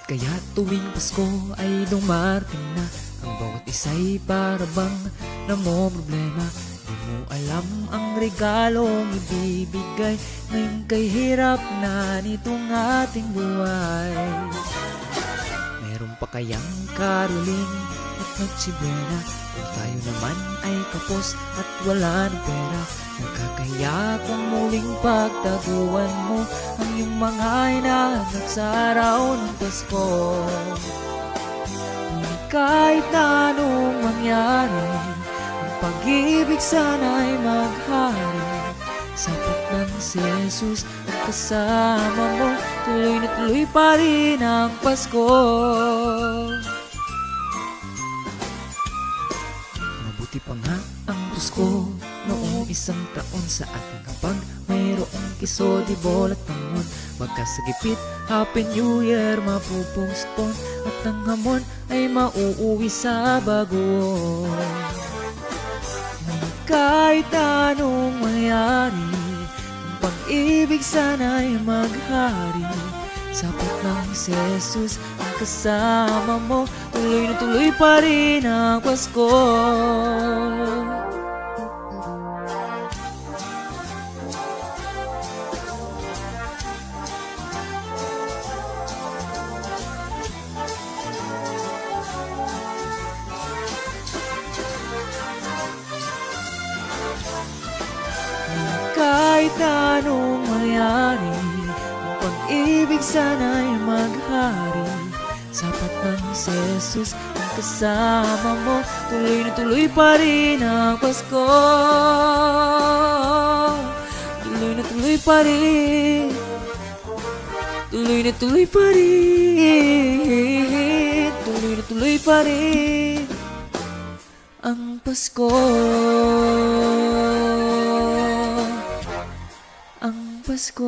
Kaya tuwing Pasko ay dumarating na, ang bawat isa'y para bang namomroblema. Di mo alam ang regalong ibibigay ngayong kay hirap na nitong ating buhay. Meron pa kayang karoling at magsibuena kung tayo naman ay kapos at wala ng pera? Nakakahiya kung muling pagtaguan mo ang iyong mga hinahanap sa araw ng Pasko. Ngunit kahit na anong mangyari, ang pag-ibig sana'y maghari. Sapat ng si Jesus ang kasama mo, tuloy na tuloy pa rin ang Pasko. Mabuti pa nga ang Pasko noong isang taon sa ating kapag mayroong kiso, di bolat hamon. Magkasagipit, Happy New Year mapupuspon, at ang hamon ay mauuwi sa bagoong. Kahit anong mangyari, ang pag-ibig sana'y maghari. Sapat ng si Jesus ang kasama mo, tuloy na tuloy pa rin ang Pasko. Kahit anong mangyari, ang pag-ibig sana'y maghari. Sapat ng si Jesus ang kasama mo, tuloy na tuloy pa rin ang Pasko. Tuloy na tuloy pa rin, tuloy na tuloy pa rin, tuloy na tuloy pa rin ang Pasko. Ang Pasko.